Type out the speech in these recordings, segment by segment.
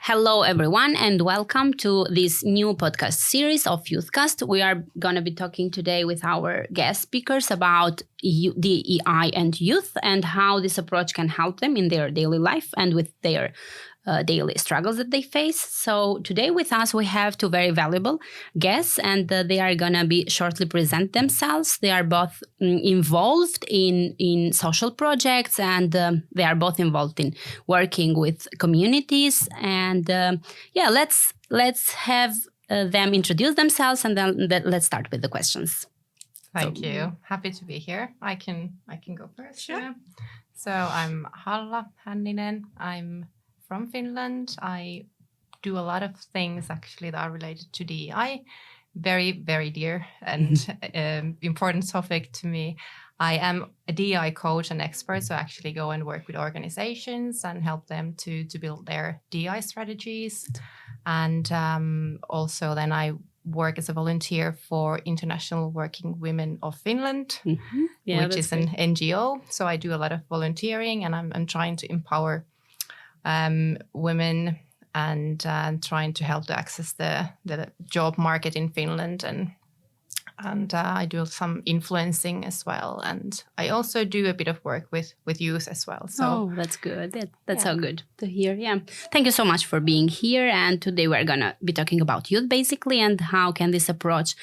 Hello, everyone, and welcome to this new podcast series of YouthCast. We are going to be talking today with our guest speakers about DEI and youth and how this approach can help them in their daily life and with their daily struggles that they face. So today with us, we have two very valuable guests, and they are going to be shortly present themselves. They are both involved in social projects, and they are both involved in working with communities. And let's have them introduce themselves, and then let's start with the questions. Thank you. Happy to be here. I can go first. Sure. Yeah. So I'm Halla Hänninen. I'm from Finland. I do a lot of things actually that are related to DEI. Very, very dear and important topic to me. I am a DEI coach and expert, so I actually go and work with organizations and help them to build their DEI strategies. And also then I work as a volunteer for International Working Women of Finland, which is an NGO. So I do a lot of volunteering, and I'm trying to empower women and trying to help to access the job market in Finland, and I do some influencing as well, and I also do a bit of work with youth as well. So that's good. That's so good to hear. Yeah, thank you so much for being here. And today we're gonna be talking about youth basically, and how can this approach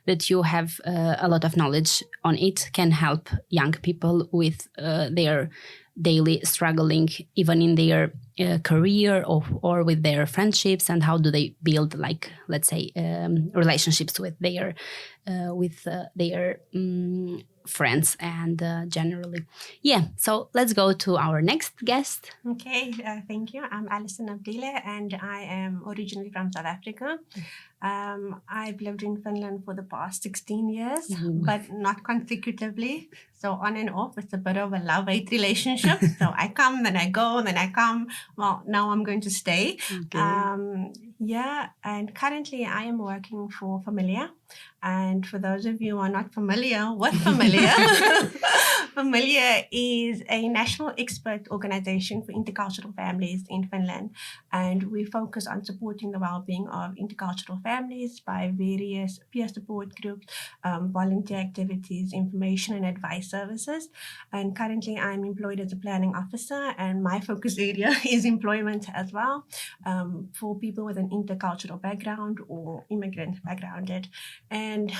that you have a lot of knowledge on it can help young people with their daily struggling, even in their career or with their friendships, and how do they build, like, let's say, relationships with their friends and generally. Yeah, so let's go to our next guest. Okay, thank you. I'm Alison and I am originally from South Africa. I've lived in Finland for the past 16 years, but not consecutively. So on and off, it's a bit of a love-hate relationship. So I come, then I go, then I come. Well, now I'm going to stay. Okay. And currently I am working for Familia. And for those of you who are not familiar with Familia, Familia is a national expert organization for intercultural families in Finland. And we focus on supporting the well-being of intercultural families by various peer support groups, volunteer activities, information and advice services. And currently I'm employed as a planning officer, and my focus area is employment as well, for people with an intercultural background or immigrant background. And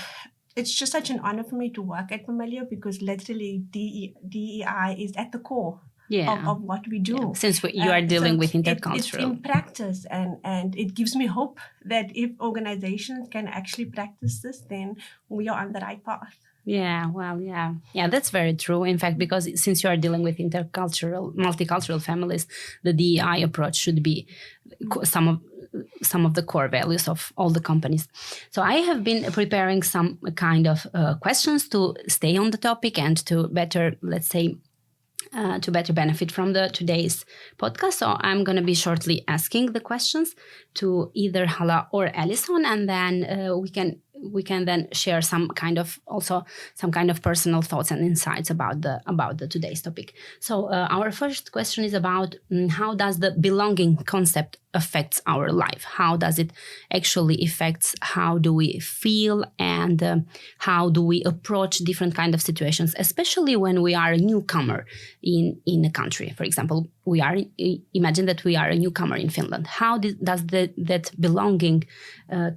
it's just such an honor for me to work at Familia, because literally DEI is at the core of what we do. Yeah. Since you are dealing with intercultural. It's in practice, and it gives me hope that if organizations can actually practice this, then we are on the right path. Yeah, well, yeah, that's very true. In fact, because since you are dealing with multicultural families, the DEI approach should be some of the core values of all the companies. So I have been preparing some kind of questions to stay on the topic and to better, let's say, to better benefit from today's podcast. So I'm going to be shortly asking the questions to either Halla or Alison, and then we can then share some kind of personal thoughts and insights about the today's topic. So our first question is about how does the belonging concept affects our life? How does it actually affects how do we feel, and how do we approach different kind of situations, especially when we are a newcomer in a country. For example, imagine that we are a newcomer in Finland. How does that belonging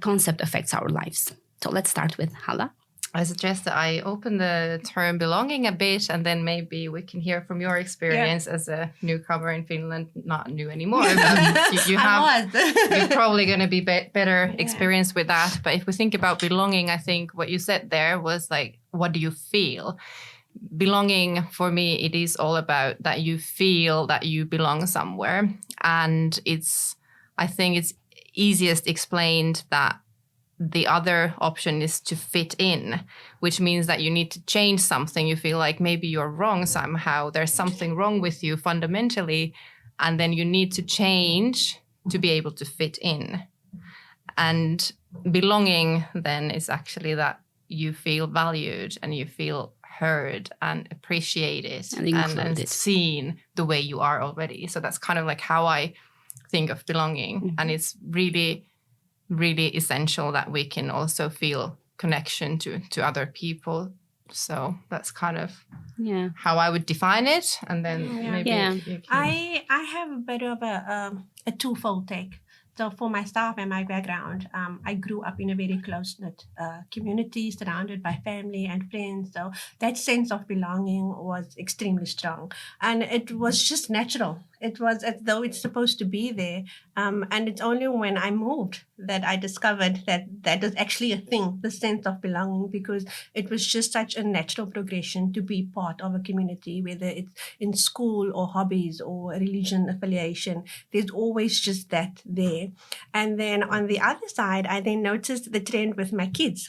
concept affects our lives? So let's start with Halla. I suggest that I open the term belonging a bit, and then maybe we can hear from your experience as a newcomer in Finland. Not new anymore, but you're probably going to be better experience with that. But if we think about belonging, I think what you said there was like, what do you feel? Belonging, for me, it is all about that you feel that you belong somewhere. And I think it's easiest explained that the other option is to fit in, which means that you need to change something. You feel like maybe you're wrong somehow. There's something wrong with you fundamentally, and then you need to change to be able to fit in. And belonging then is actually that you feel valued and you feel heard and appreciated and seen the way you are already. So that's kind of like how I think of belonging. And it's really, really essential that we can also feel connection to other people. So that's kind of how I would define it. And then maybe you can... I have a bit of a twofold take. So for myself and my background, I grew up in a very close-knit community surrounded by family and friends. So that sense of belonging was extremely strong. And it was just natural. It was as though it's supposed to be there. And it's only when I moved that I discovered that that is actually a thing, the sense of belonging, because it was just such a natural progression to be part of a community, whether it's in school or hobbies or religion affiliation. There's always just that there. And then on the other side, I then noticed the trend with my kids.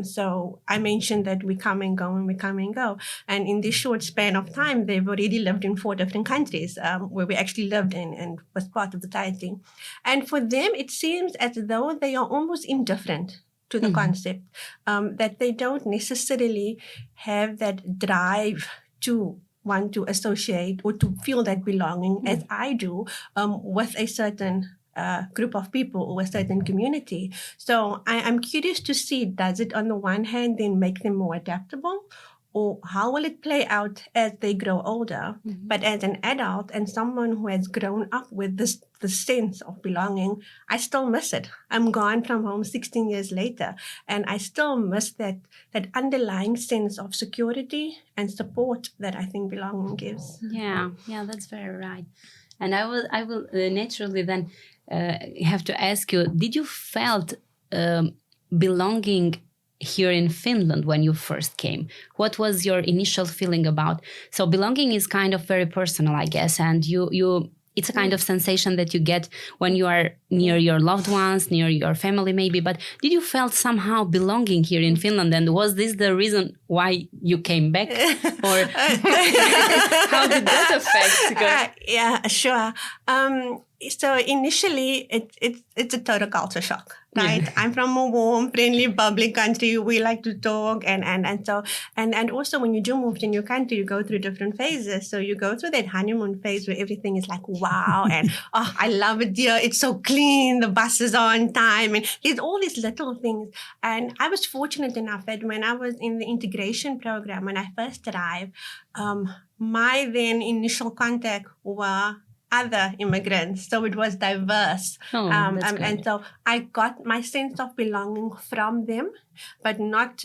So I mentioned that we come and go and we come and go. And in this short span of time, they've already lived in 4 different countries where we actually lived in and was part of the society. And for them, it seems as though they are almost indifferent to the concept, that they don't necessarily have that drive to want to associate or to feel that belonging as I do with a certain group of people or a certain community. So I'm curious to see, does it on the one hand then make them more adaptable? Or how will it play out as they grow older? But as an adult and someone who has grown up with the sense of belonging, I still miss it. I'm gone from home 16 years later, and I still miss that underlying sense of security and support that I think belonging gives. Yeah, that's very right. And I will naturally then have to ask you, did you felt belonging here in Finland when you first came? What was your initial feeling about? So belonging is kind of very personal, I guess, and you it's a kind of sensation that you get when you are near your loved ones, near your family maybe. But did you felt somehow belonging here in Finland? And was this the reason why you came back? Or how did that affect? Yeah, sure. So initially, it's a total culture shock, right? Yeah. I'm from a warm, friendly, bubbly country. We like to talk, and also when you do move to a new country, you go through different phases. So you go through that honeymoon phase where everything is like wow, and oh, I love it here. It's so clean. The buses are on time, and there's all these little things. And I was fortunate enough that when I was in the integration program, when I first arrived, my then initial contact were other immigrants, so it was diverse. And so I got my sense of belonging from them, but not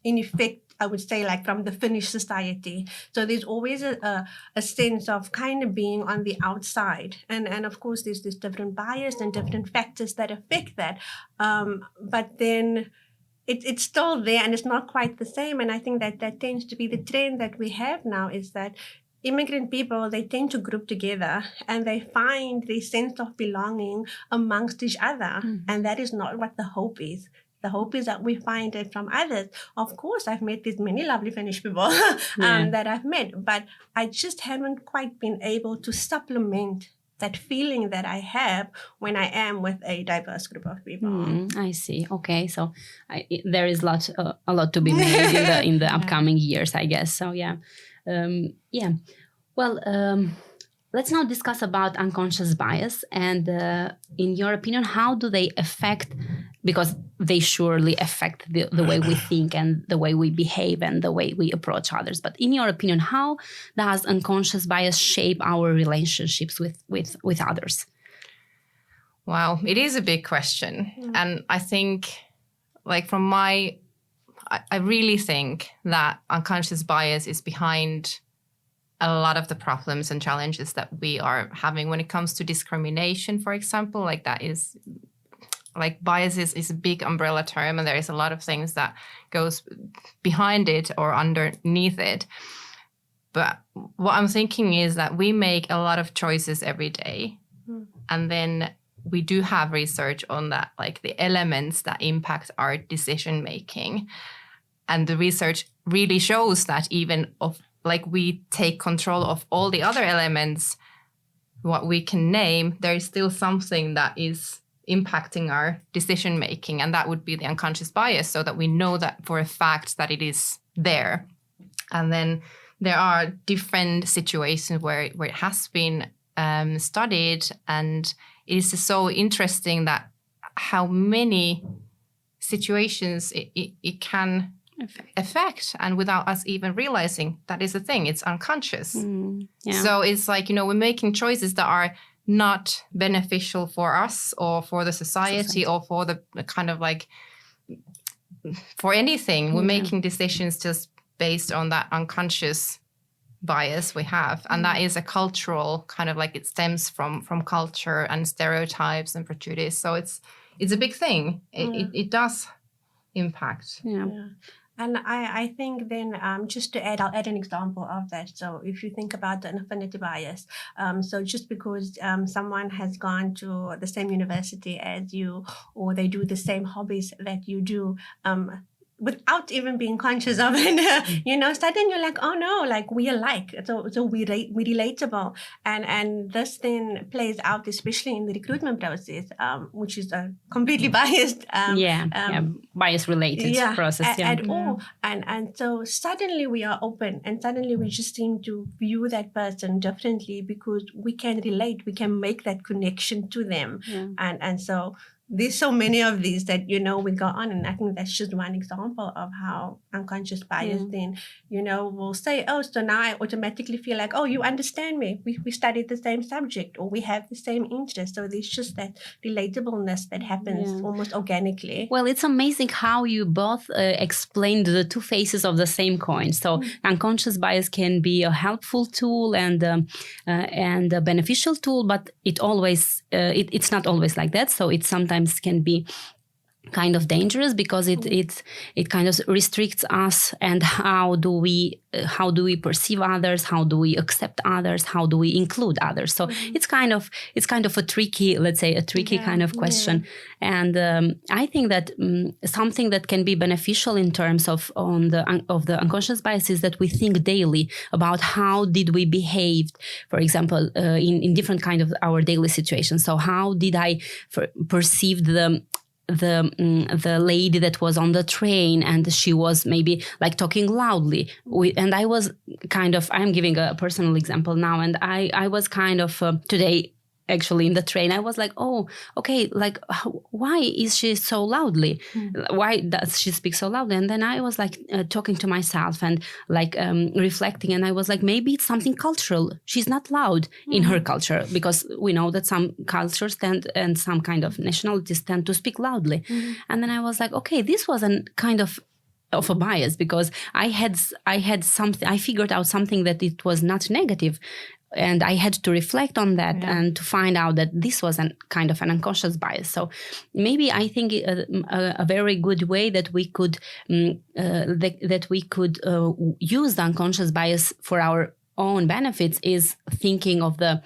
in effect, I would say, like from the Finnish society. So there's always a sense of kind of being on the outside. And of course, there's this different bias and different factors that affect that. But then it's still there and it's not quite the same. And I think that tends to be the trend that we have now, is that immigrant people, they tend to group together and they find the sense of belonging amongst each other. And that is not what the hope is. The hope is that we find it from others. Of course, I've met these many lovely Finnish people that I've met, but I just haven't quite been able to supplement that feeling that I have when I am with a diverse group of people. I see. Okay, so there is a lot to be made in the upcoming years, I guess. So yeah. Well, let's now discuss about unconscious bias, and in your opinion, how do they affect, because they surely affect the way we think and the way we behave and the way we approach others. But in your opinion, how does unconscious bias shape our relationships with others? Wow, it is a big question. And I think, like I really think that unconscious bias is behind a lot of the problems and challenges that we are having when it comes to discrimination, for example. Like that is, like biases is a big umbrella term, and there is a lot of things that goes behind it or underneath it. But what I'm thinking is that we make a lot of choices every day. And then we do have research on that, like the elements that impact our decision making. And the research really shows that even we take control of all the other elements, what we can name, there is still something that is impacting our decision making. And that would be the unconscious bias, so that we know that for a fact that it is there. And then there are different situations where it has been studied, and it is so interesting that how many situations it can affect, and without us even realizing that is a thing, it's unconscious. So it's like, we're making choices that are not beneficial for us or for the society or for the kind of like for anything. We're making decisions just based on that unconscious bias we have, and that is a cultural kind of like, it stems from culture and stereotypes and prejudice. So it's a big thing. It does impact. And I think then just to add, I'll add an example of that. So if you think about the affinity bias, so just because someone has gone to the same university as you, or they do the same hobbies that you do, without even being conscious of it, suddenly you're like, oh no, like we alike, so we relatable, and this then plays out especially in the recruitment process, which is a completely biased, bias related process, at all, and so suddenly we are open, and suddenly we just seem to view that person differently because we can relate, we can make that connection to them, and so. There's so many of these that, we go on, and I think that's just one example of how unconscious bias then, will say, oh, so now I automatically feel like, oh, you understand me. We studied the same subject, or we have the same interest. So there's just that relatableness that happens almost organically. Well, it's amazing how you both explained the two faces of the same coin. So unconscious bias can be a helpful tool and a beneficial tool, but it's not always like that. So it sometimes can be kind of dangerous because it kind of restricts us, and how do we perceive others, how do we accept others, how do we include others. So it's kind of a tricky, let's say a tricky kind of question. And I think that something that can be beneficial in terms of the unconscious bias is that we think daily about how did we behave, for example, in different kind of our daily situations. So how did I perceive the lady that was on the train, and she was maybe like talking loudly, and I was I'm giving a personal example now, and I was kind of today actually in the train, I was like, oh, okay, like why is she so loudly? Why does she speak so loudly? And then I was like talking to myself and like reflecting, and I was like, maybe it's something cultural. She's not loud in her culture, because we know that some cultures and some kind of nationalities tend to speak loudly. And then I was like, okay, this was a kind of a bias, because I had something, I figured out something that it was not negative. And I had to reflect on that and to find out that this was a kind of an unconscious bias. So maybe I think a very good way that we could use the unconscious bias for our own benefits is thinking of the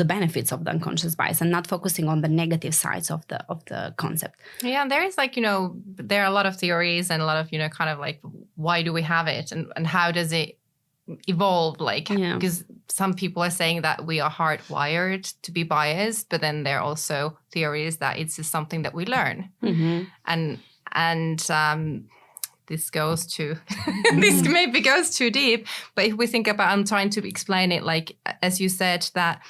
benefits of the unconscious bias, and not focusing on the negative sides of the concept. Yeah, there is like, there are a lot of theories and a lot of, kind of like, why do we have it, and how does it evolve, like, because some people are saying that we are hardwired to be biased, but then there are also theories that it's just something that we learn. And this goes to this maybe goes too deep, but if we think about, I'm trying to explain it, like as you said, that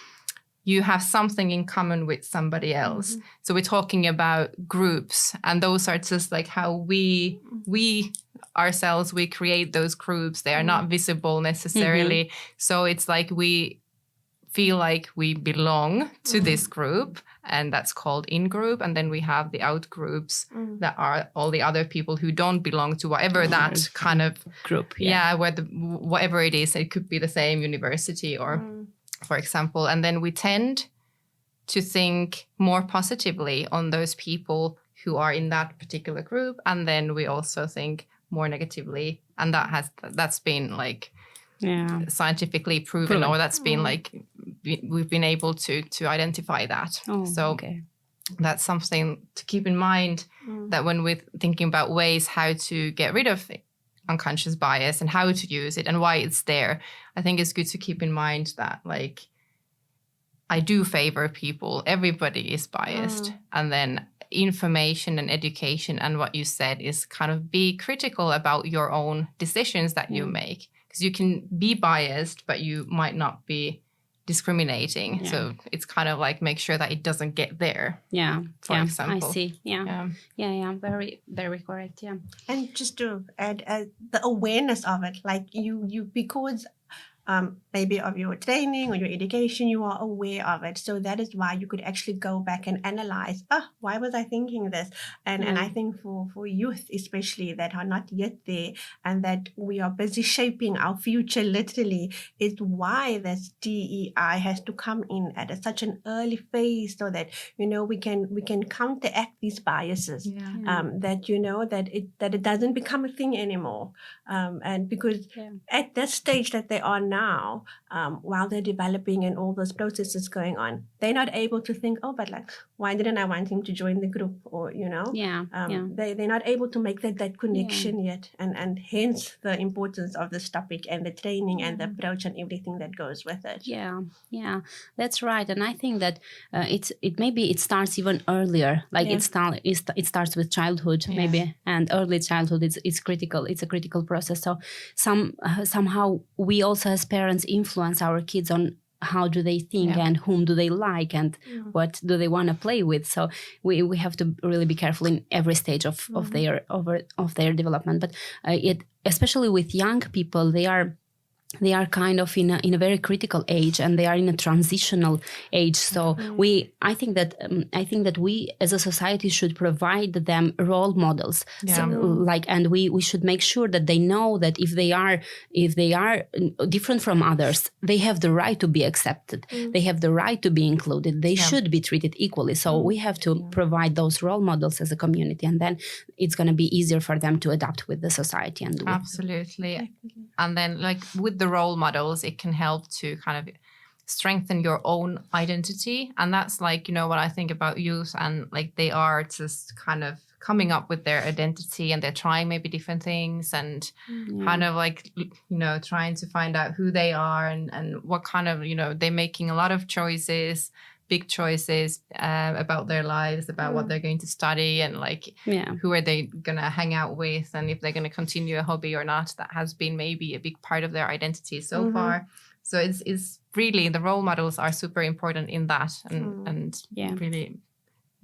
you have something in common with somebody else. So we're talking about groups, and those are just like how we ourselves, we create those groups. They are not visible necessarily. So it's like we feel like we belong to this group, and that's called in-group. And then we have the out-groups that are all the other people who don't belong to whatever that kind of group. Whatever it is. It could be the same university or, for example. And then we tend to think more positively on those people who are in that particular group. And then we also think more negatively, and that's been like scientifically proven, or that's been like we've been able to identify that. That's something to keep in mind, that when we're thinking about ways how to get rid of unconscious bias and how to use it and why it's there, I think it's good to keep in mind that, like, I do favor people, everybody is biased, and then information and education and what you said is kind of be critical about your own decisions that you make, because you can be biased, but you might not be discriminating. Yeah. So it's kind of like make sure that it doesn't get there. Yeah. For example. I see. Yeah. Very, very correct. Yeah. And just to add, the awareness of it, like you because maybe of your training or your education, you are aware of it. So that is why you could actually go back and analyze, why was I thinking this? And I think for youth especially that are not yet there and that we are busy shaping our future literally, is why this DEI has to come in at such an early phase so that, we can counteract these biases. That, that it doesn't become a thing anymore. And because at that stage that they are now, while they're developing and all those processes going on, they're not able to think, but like, why didn't I want him to join the group? Or, they're not able to make that connection yet. And hence the importance of this topic and the training and the approach and everything that goes with it. Yeah, that's right. And I think that it starts even earlier. Like it starts with childhood maybe, and early childhood is critical. It's a critical process. So somehow we also as parents influence our kids on how do they think and whom do they like and what do they want to play with. So we have to really be careful in every stage of their development. But especially with young people, they are kind of in a very critical age, and they are in a transitional age. So I think that we as a society should provide them role models. So, and we should make sure that they know that if they are different from others, they have the right to be accepted. They have the right to be included. They should be treated equally. So we have to provide those role models as a community, and then it's going to be easier for them to adapt with the society. And absolutely. And then like with the role models, it can help to kind of strengthen your own identity. And that's like, what I think about youth, and like they are just kind of coming up with their identity, and they're trying maybe different things and kind of like, trying to find out who they are and what kind of, they're making a lot of choices, big choices about their lives, about what they're going to study, and like who are they going to hang out with, and if they're going to continue a hobby or not. That has been maybe a big part of their identity so far. So it's really, the role models are super important in that, and really,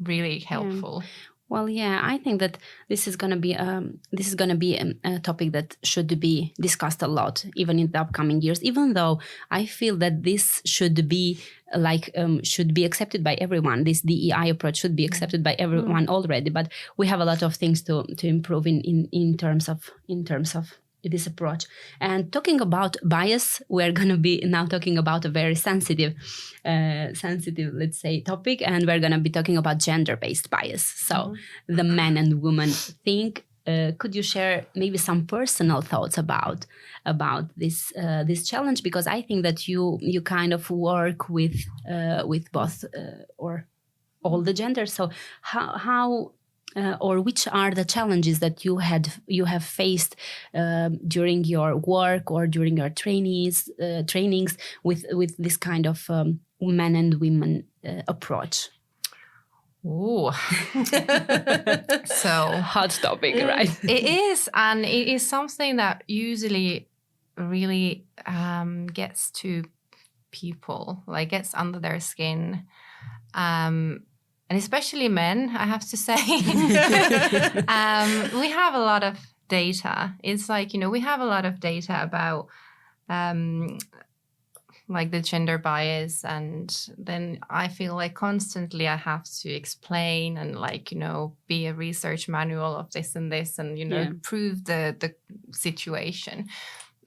really helpful. Well, I think that this is going to be a topic that should be discussed a lot, even in the upcoming years. Even though I feel that this should be accepted by everyone. This DEI approach should be accepted by everyone already. But we have a lot of things to improve in terms of this approach. And talking about bias, we're going to be now talking about a very sensitive, let's say, topic, and we're going to be talking about gender-based bias. So the men and women think. Could you share maybe some personal thoughts about this challenge? Because I think that you kind of work with both or all the genders. So how or which are the challenges that you have faced during your work or during your trainings with this kind of men and women approach? Ooh. So hot topic, right? It is, and it is something that usually really gets to people, like gets under their skin. And especially men, I have to say. We have a lot of data. It's like, we have a lot of data about like the gender bias, and then I feel like constantly I have to explain and like, be a research manual of this and this and, prove the situation.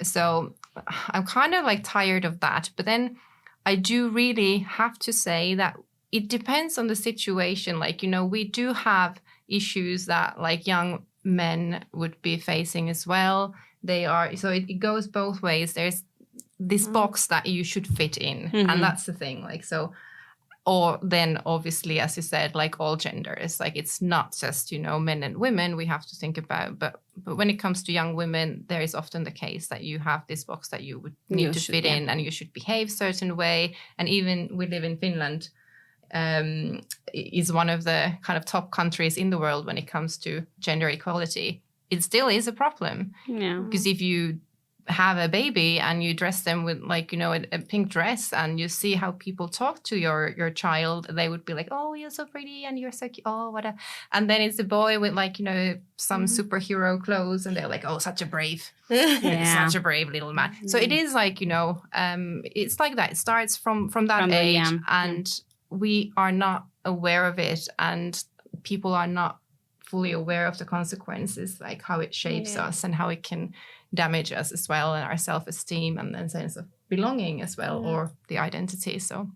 So I'm kind of like tired of that. But then I do really have to say that it depends on the situation. Like, we do have issues that like young men would be facing as well. So it goes both ways. There's this box that you should fit in. And that's the thing. Like, so, or then obviously, as you said, like all genders, like it's not just, men and women we have to think about. But when it comes to young women, there is often the case that you have this box that you would need to fit in, and you should behave a certain way. And even we live in Finland, is one of the kind of top countries in the world when it comes to gender equality. It still is a problem. Because if you have a baby and you dress them with like, you know, a pink dress, and you see how people talk to your child, they would be like, oh, you're so pretty and you're so cute, oh, what a, and then it's a boy with like, you know, some superhero clothes, and they're like, oh, such a brave such a brave little man. So it is like, you know, it's like that. It starts from that age, and we are not aware of it, and people are not fully aware of the consequences, like how it shapes us and how it can damage us as well, and our self-esteem and then sense of belonging as well, or the identity. So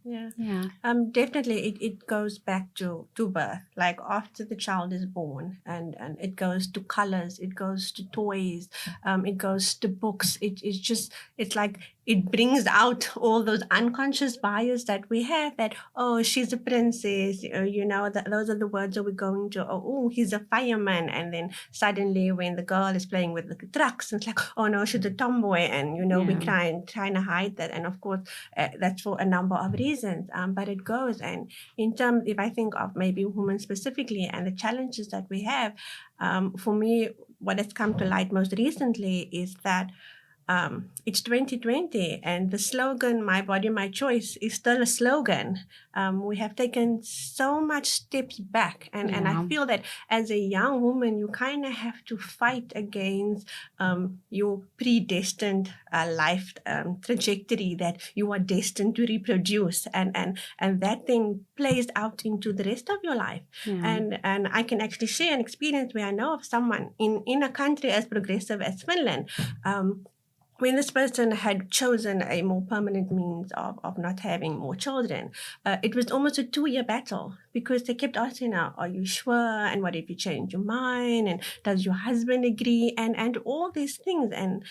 definitely it goes back to birth, like after the child is born, and it goes to colors, it goes to toys, it goes to books. It's like it brings out all those unconscious bias that we have, that, oh, she's a princess, you know, those are the words that we're going to, oh, he's a fireman. And then suddenly when the girl is playing with the trucks, it's like, oh no, she's a tomboy. And, you know, we trying to hide that. And of course, that's for a number of reasons, but it goes. And in terms, if I think of maybe women specifically and the challenges that we have, for me, what has come to light most recently is that it's 2020, and the slogan, my body, my choice, is still a slogan. We have taken so much steps back. And I feel that as a young woman, you kind of have to fight against your predestined life trajectory that you are destined to reproduce. And that thing plays out into the rest of your life. And I can actually share an experience where I know of someone in a country as progressive as Finland, when this person had chosen a more permanent means of not having more children, it was almost a 2-year battle, because they kept asking her, are you sure? And what if you change your mind? And does your husband agree? And all these things. And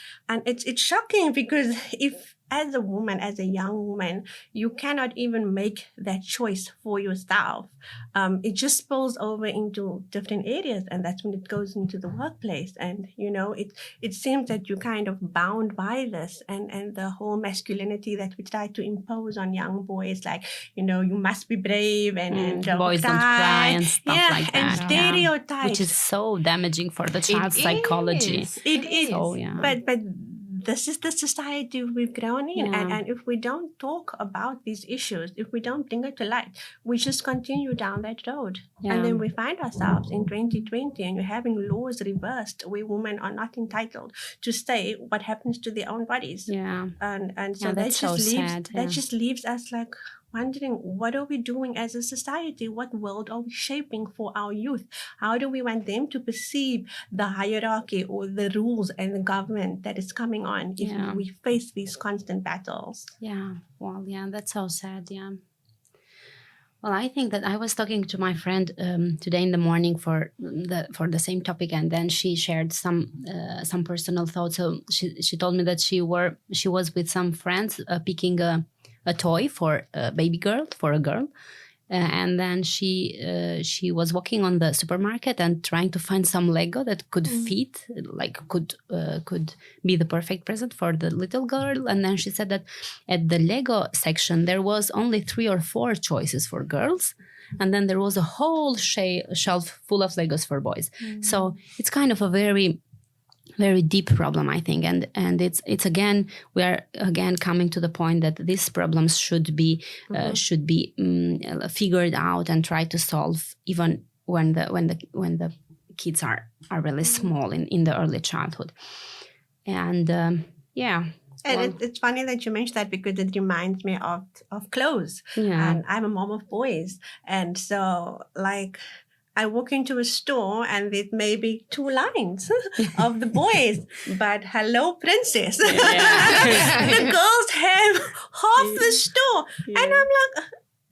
it's shocking, because if as a woman, as a young woman, you cannot even make that choice for yourself, it just spills over into different areas. And that's when it goes into the workplace. And, you know, it seems that you're kind of bound by this, and the whole masculinity that we try to impose on young boys, like, you know, you must be brave and boys don't cry and stuff like that. And stereotypes. Which is so damaging for the child's psychology. It is. So, But this is the society we've grown in. And if we don't talk about these issues, if we don't bring it to light, we just continue down that road. And then we find ourselves in 2020 and you're having laws reversed where women are not entitled to say what happens to their own bodies. And so that just leaves us like wondering, what are we doing as a society? What world are we shaping for our youth? How do we want them to perceive the hierarchy or the rules and the government that is coming on if we face these constant battles? That's so sad. Well, I think that I was talking to my friend today in the morning for the same topic, and then she shared some personal thoughts. So she told me that she was with some friends picking a toy for a baby girl, for a girl. And then she was walking on the supermarket and trying to find some Lego that could fit, like could be the perfect present for the little girl. And then she said that at the Lego section, there was only 3 or 4 choices for girls. And then there was a whole shelf full of Legos for boys. So it's kind of a very deep problem, I think, and it's again, we are again coming to the point that these problems should be figured out and try to solve even when the kids are really small in the early childhood. And And it's funny that you mentioned that, because it reminds me of clothes. And I'm a mom of boys, and so like, I walk into a store and there's maybe 2 lines of the boys, but hello, princess. The girls have half the store. And I'm like,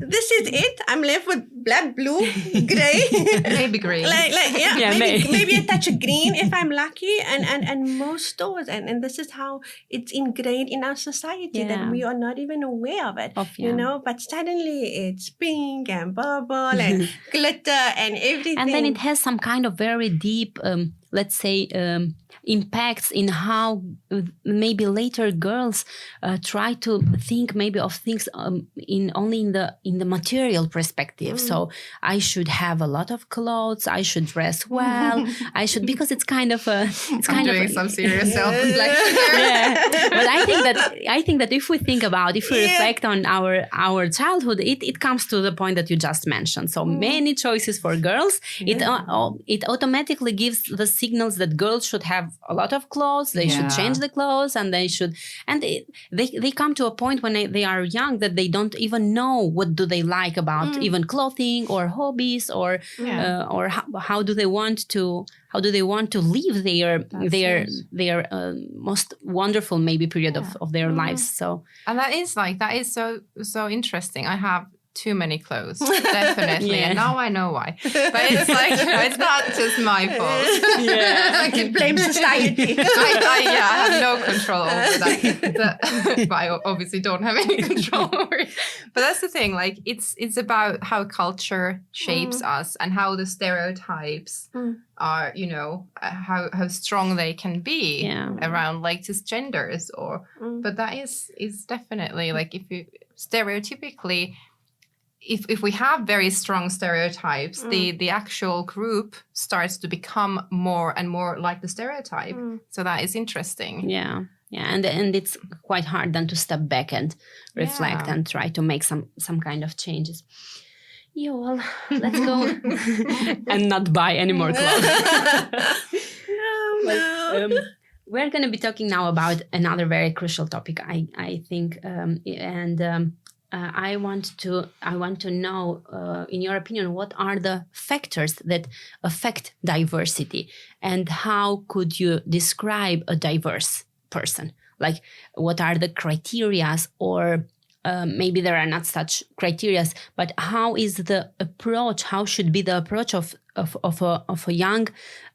this is it. I'm left with black, blue, gray. Maybe green. Maybe a touch of green if I'm lucky. And most stores. And this is how it's ingrained in our society that we are not even aware of it. You know, but suddenly it's pink and purple and glitter and everything. And then it has some kind of very deep let's say, impacts in how maybe later girls try to think maybe of things in the material perspective. So I should have a lot of clothes. I should dress well. I should, because it's kind of doing some serious self-reflection here. Yeah, but I think that if we reflect on our childhood, it comes to the point that you just mentioned. So many choices for girls. It automatically gives the signals that girls should have a lot of clothes. They should change the clothes, and they come to a point when they are young that they don't even know what do they like about even clothing or hobbies or how do they want to live their most wonderful maybe period of their lives. So, and that is so interesting. I have too many clothes, definitely. And now I know why. But it's like, it's not just my fault. I can blame society. I have no control over that. But I obviously don't have any control over it. But that's the thing, like, it's about how culture shapes us and how the stereotypes are, how strong they can be around, like, just genders but that is definitely, like, if you stereotypically, if we have very strong stereotypes, the actual group starts to become more and more like the stereotype. So that is interesting. Yeah, and it's quite hard then to step back and reflect and try to make some kind of changes. Yeah, well, let's go and not buy any more clothes. We're going to be talking now about another very crucial topic, I think, I want to know, in your opinion, what are the factors that affect diversity, and how could you describe a diverse person? Like, what are the criterias, or maybe there are not such criterias, but how is the approach? How should be the approach of a young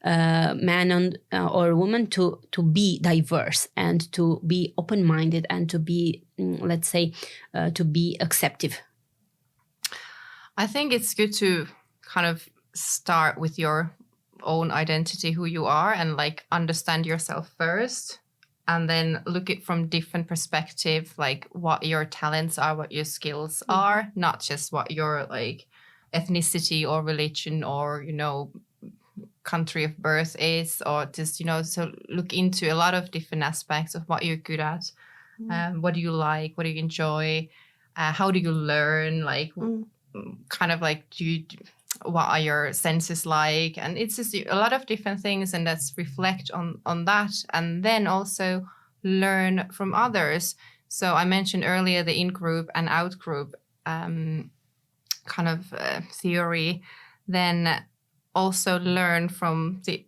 man or woman to be diverse and to be open-minded and to be, let's say, to be acceptive? I think it's good to kind of start with your own identity, who you are, and like understand yourself first. And then look at from different perspective, like what your talents are, what your skills are, not just what your like ethnicity or religion or, country of birth is, or just, so look into a lot of different aspects of what you're good at. What do you like? What do you enjoy? How do you learn? Like, kind of like, what are your senses like? And it's just a lot of different things, and let's reflect on that, and then also learn from others. So I mentioned earlier the in-group and out-group kind of theory. Then also learn from the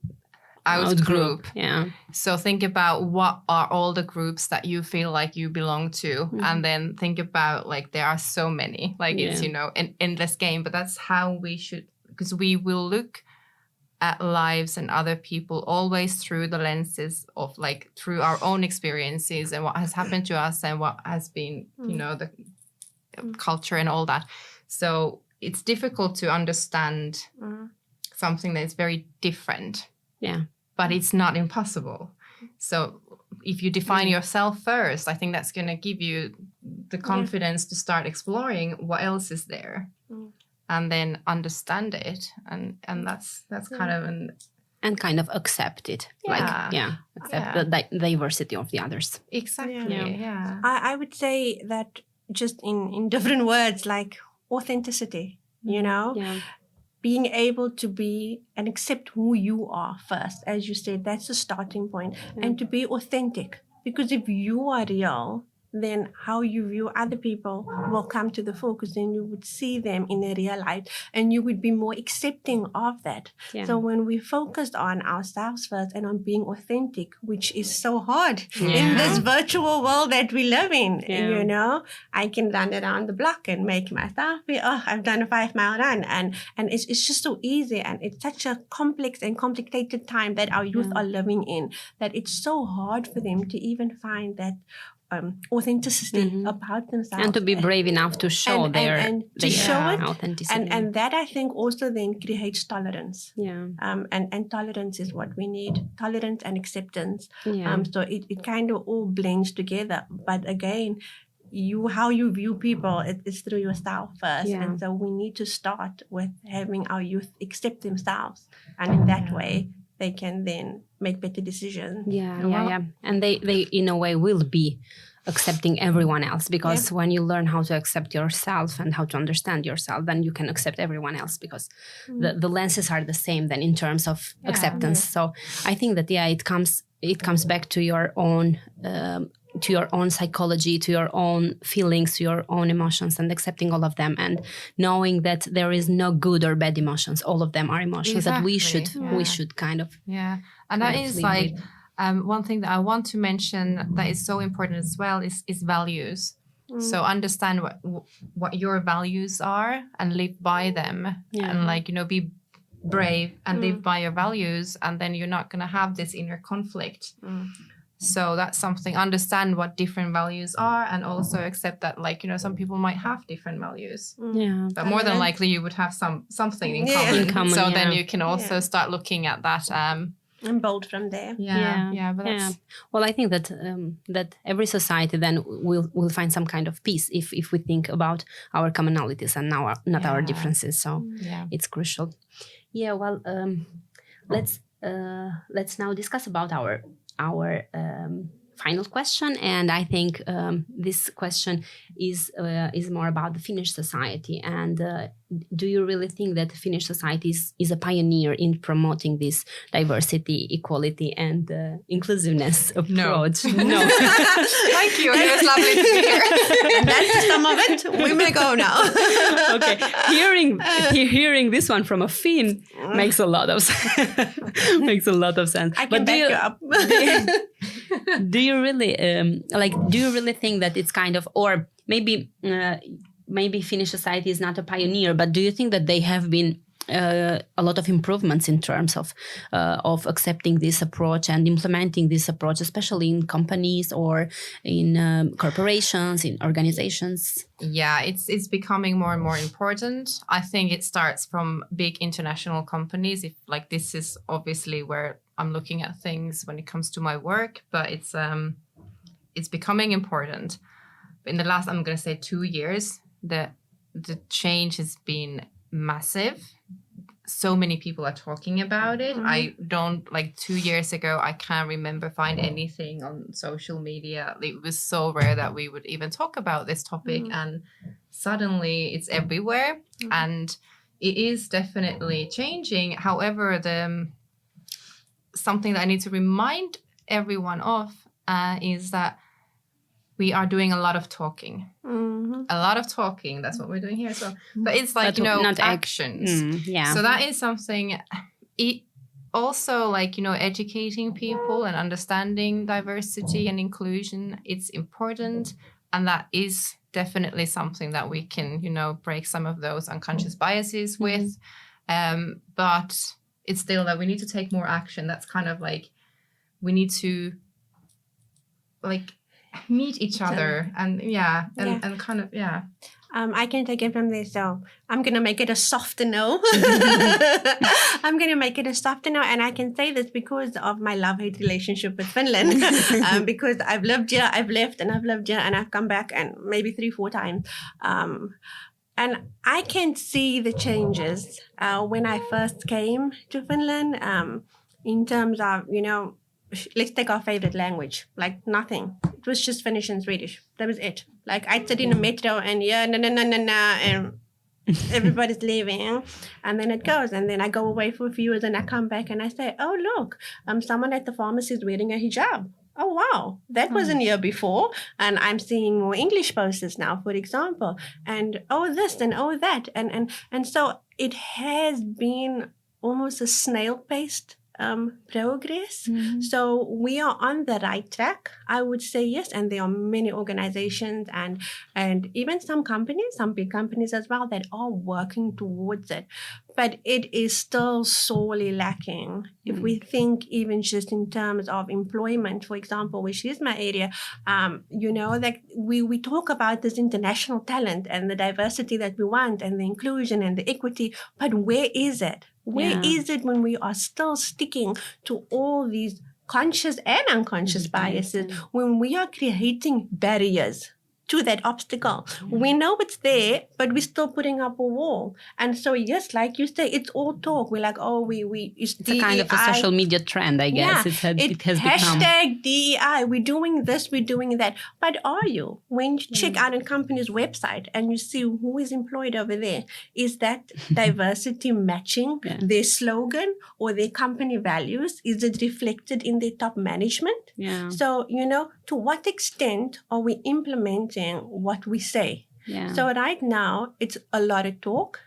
out-group. Yeah. So think about what are all the groups that you feel like you belong to, and then think about, like, there are so many, like it's, an endless game, but that's how we should, because we will look at lives and other people always through the lenses of, like, through our own experiences and what has happened to us and what has been, the culture and all that. So it's difficult to understand something that is very different. Yeah. But it's not impossible. So if you define yourself first, I think that's going to give you the confidence to start exploring what else is there, and then understand it. And that's kind of and kind of accept it. Accept the diversity of the others. Exactly. Yeah. I would say that just in different words, like authenticity, being able to be and accept who you are first. As you said, that's the starting point. And to be authentic. Because if you are real, then how you view other people will come to the fore, because then you would see them in a real light and you would be more accepting of that. Yeah. So when we focused on ourselves first and on being authentic, which is so hard in this virtual world that we live in, I can run around the block and make myself feel, I've done a 5-mile run. And it's just so easy, and it's such a complex and complicated time that our youth are living in, that it's so hard for them to even find that authenticity about themselves. And to be brave enough to show their authenticity. And that, I think, also then creates tolerance. Yeah. And tolerance is what we need. Tolerance and acceptance. Yeah. So it kind of all blends together. But again, how you view people, it's through yourself first. Yeah. And so we need to start with having our youth accept themselves. And in that way, they can then make better decisions. Yeah. And they in a way will be accepting everyone else, because when you learn how to accept yourself and how to understand yourself, then you can accept everyone else, because the lenses are the same then in terms of acceptance. So I think that it comes back to your own psychology, to your own feelings, to your own emotions, and accepting all of them, and knowing that there is no good or bad emotions. All of them are emotions that we should kind of and that is like one thing that I want to mention that is so important as well is values. So understand what your values are and live by them, and be brave and live by your values, and then you're not going to have this inner conflict. So that's something, understand what different values are, and also accept that, some people might have different values. But more than likely you would have something in common. So then you can also start looking at that. And bold from there. Well, I think that every society then will find some kind of peace if we think about our commonalities and not our differences. So it's crucial. Yeah. Well, let's now discuss about our final question, and I think this question is more about the Finnish society. And do you really think that the Finnish society is a pioneer in promoting this diversity, equality, and inclusiveness approach? No. Thank you. It was lovely to be here. And that's the sum of it. We may go now. Okay. Hearing this one from a Finn makes a lot of sense. I can back you up. Do you really think that it's kind of, or maybe Finnish society is not a pioneer, but do you think that they have been a lot of improvements in terms of accepting this approach and implementing this approach, especially in companies or in corporations, in organizations? Yeah, it's becoming more and more important. I think it starts from big international companies. If this is obviously where I'm looking at things when it comes to my work, but it's becoming important. In the last, I'm going to say 2 years, the change has been massive. So many people are talking about it. I don't 2 years ago, I can't remember find anything on social media. It was so rare that we would even talk about this topic, and suddenly it's everywhere, and it is definitely changing. However, something that I need to remind everyone of is that we are doing a lot of talking. A lot of talking. That's what we're doing here. So, but it's not actions. So that is something. It also educating people and understanding diversity and inclusion. It's important, and that is definitely something that we can break some of those unconscious biases with. But it's still that we need to take more action. That's kind of we need to meet each other and kind of. I can take it from there. So I'm going to make it a softer no. I'm going to make it a softer no. And I can say this because of my love-hate relationship with Finland. Because I've lived here, I've left, and I've lived here, and I've come back, and maybe 3-4 times. And I can see the changes when I first came to Finland in terms of, let's take our favorite language, nothing. It was just Finnish and Swedish. That was it. I'd sit in a metro and and everybody's leaving. And then it goes. And then I go away for a few years and I come back and I say, oh, look, someone at the pharmacy is wearing a hijab. Oh, wow, that wasn't here before. And I'm seeing more English posters now, for example. And oh, this and oh, that. And so it has been almost a snail-paced progress. So we are on the right track, I would say, yes. And there are many organizations and even some companies, some big companies as well, that are working towards it. But it is still sorely lacking. If we think even just in terms of employment, for example, which is my area, that we talk about this international talent and the diversity that we want and the inclusion and the equity, but where is it? Where is it when we are still sticking to all these conscious and unconscious biases, when we are creating barriers to that obstacle? We know it's there, but we're still putting up a wall. And so, yes, like you say, it's all talk. We're like, it's a kind of a social media trend, I guess. Yeah, it has hashtag DEI. We're doing this, we're doing that. But are you? When you check out a company's website and you see who is employed over there, is that diversity matching their slogan or their company values? Is it reflected in their top management? Yeah. So, to what extent are we implementing what we say? Yeah. So right now, it's a lot of talk.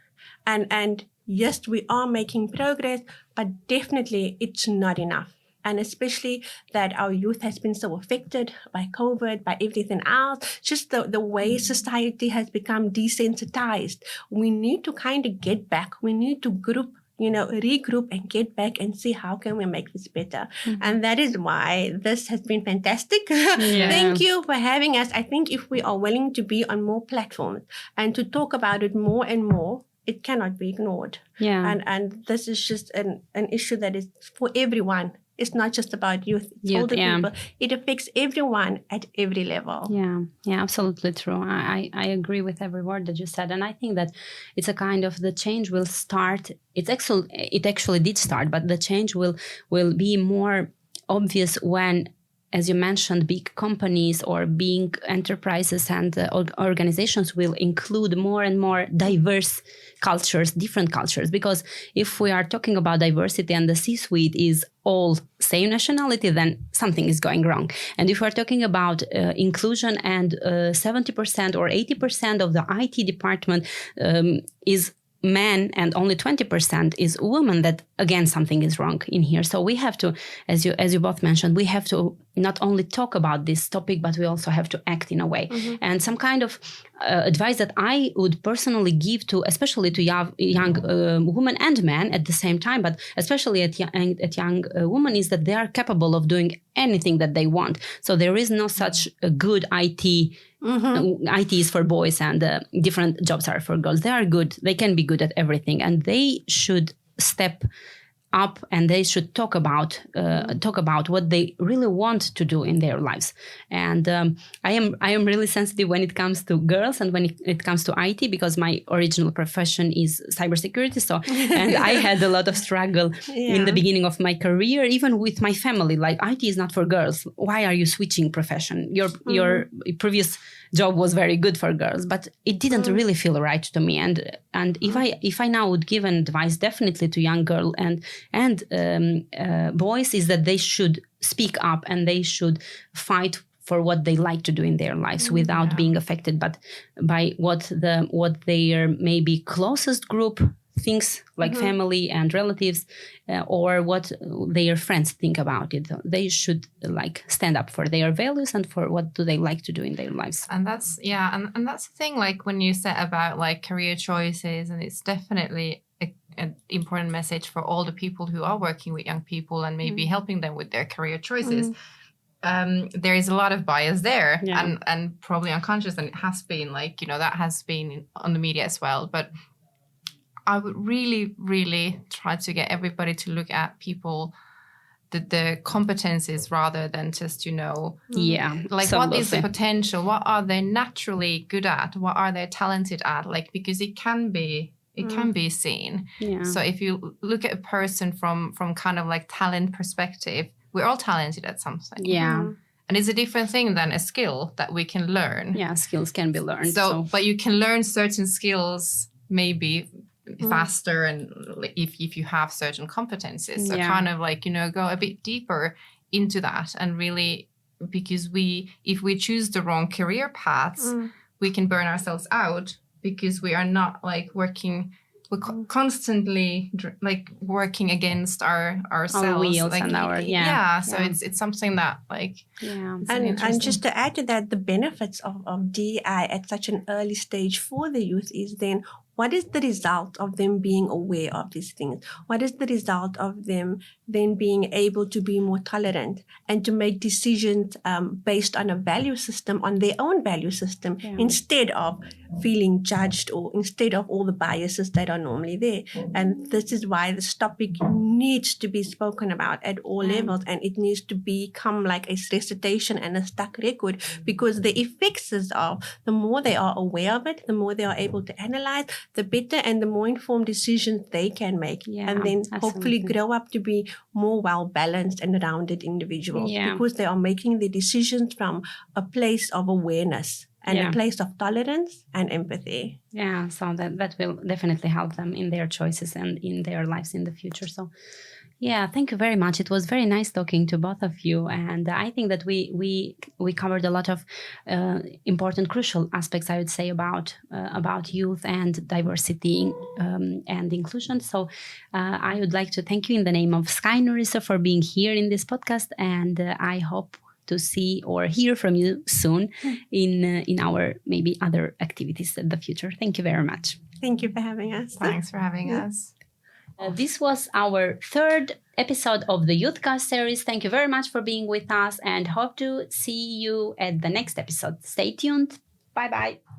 And yes, we are making progress, but definitely it's not enough. And especially that our youth has been so affected by COVID, by everything else, just the way society has become desensitized. We need to kind of get back. We need to regroup and get back and see how can we make this better. And that is why this has been fantastic. Thank you for having us. I think if we are willing to be on more platforms and to talk about it more and more, it cannot be ignored. Yeah. And this is just an issue that is for everyone. It's not just about youth. It's older people. It affects everyone at every level. Yeah, absolutely true. I agree with every word that you said. And I think that it's a kind of the change will start. It actually did start, but the change will be more obvious when, as you mentioned, big companies or big enterprises and organizations will include more and more diverse cultures, different cultures. Because if we are talking about diversity and the C-suite is all same nationality, then something is going wrong. And if we're talking about inclusion and 70% or 80% of the IT department is men and only 20% is women, that again something is wrong in here. So we have to, as you both mentioned, we have to not only talk about this topic, but we also have to act in a way. And some kind of advice that I would personally give to, especially to young women and men at the same time, but especially at young women, is that they are capable of doing anything that they want. So there is no such a good IT. IT is for boys and different jobs are for girls. They are good. They can be good at everything, and they should step up and they should talk about what they really want to do in their lives. And I am really sensitive when it comes to girls and when it comes to IT, because my original profession is cybersecurity. So and I had a lot of struggle in the beginning of my career, even with my family. Like, IT is not for girls. Why are you switching profession? Your previous job was very good for girls, but it didn't really feel right to me. And if I now would give an advice, definitely to young girl and boys, is that they should speak up and they should fight for what they like to do in their lives without being affected by what their maybe closest group thinks, like family and relatives, or what their friends think about it. They should stand up for their values and for what do they like to do in their lives. And that's and that's the thing, like when you said about career choices, and it's definitely an important message for all the people who are working with young people and maybe helping them with their career choices. There is a lot of bias there, and probably unconscious, and it has been that has been on the media as well. But I would really, really try to get everybody to look at people, the competencies, rather than just, what is the potential? What are they naturally good at? What are they talented at? Because it can be seen. Yeah. So if you look at a person from kind of talent perspective, we're all talented at something. Yeah. And it's a different thing than a skill that we can learn. Yeah, skills can be learned. But you can learn certain skills maybe faster, and if you have certain competencies. So kind of go a bit deeper into that, and really, because if we choose the wrong career paths, we can burn ourselves out, because we are not working we're constantly like working against ourselves, our wheels like, and our so it's something that like and just to add to that, the benefits of DEI at such an early stage for the youth is then, what is the result of them being aware of these things? What is the result of them then being able to be more tolerant and to make decisions based on a value system, on their own value system, instead of feeling judged or instead of all the biases that are normally there? And this is why this topic needs to be spoken about at all levels, and it needs to become like a recitation and a stuck record, because the effects of the more they are aware of it, the more they are able to analyze, the better and the more informed decisions they can make, and then hopefully grow up to be more well-balanced and rounded individuals, because they are making the decisions from a place of awareness and a place of tolerance and empathy. Yeah, so that will definitely help them in their choices and in their lives in the future. So yeah, thank you very much. It was very nice talking to both of you, and I think that we covered a lot of important, crucial aspects, I would say, about youth and diversity and inclusion. So I would like to thank you in the name of SKY Nuoriso for being here in this podcast, and I hope to see or hear from you soon in our maybe other activities in the future. Thank you very much. Thank you for having us. Thanks for having us. This was our third episode of the YouthCast series. Thank you very much for being with us, and hope to see you at the next episode. Stay tuned. Bye-bye.